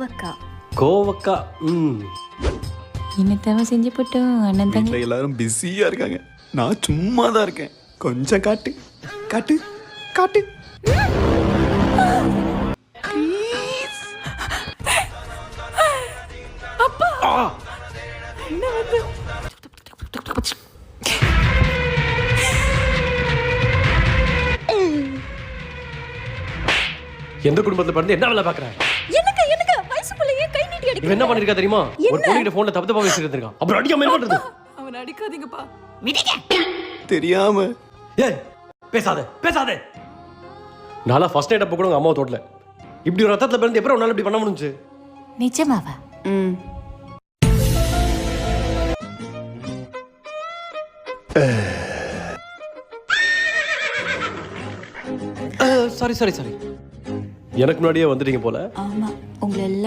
கோவக்காய். கோவக்காய். இன்னத்தவ செஞ்சு போட்டோம் அண்ணன் தங்க. வீட்டில் எல்லாரும் பிஸியாக இருக்காங்க, நான் சும்மா தான் இருக்கேன். கொஞ்சம் காட்டு காட்டு காட்டு. எந்த குடும்பத்துல பிறந்து என்ன வேலை பாக்குறேன்? எனக்கு வயசுக்குள்ளேயே கை நீட்டி அடிக்க. இவன் என்ன பண்ணிருக்கா தெரியுமா? ஒரு பொண்ணுகிட்ட போன்ல தப்பு தப்பா பேசிட்டு இருக்கான். அப்புறம் அடிக்காம என்ன பண்றது? அவன் அடிக்காதீங்கப்பா. தெரியாம. ஏய் பேசாத பேசாத. நாளா ஃபர்ஸ்ட் நைட் அப்ப கூட உங்க அம்மாவை தோட்டல. இப்படி ஒரு ரத்தத்துல பிறந்து எப்பறம் உன்னால இப்படி பண்ண முடிஞ்சு? நிஜமாவா? Sorry sorry sorry. எனக்கு முன்னாடியே வந்துட்டீங்க போல. ஆமா, உங்களை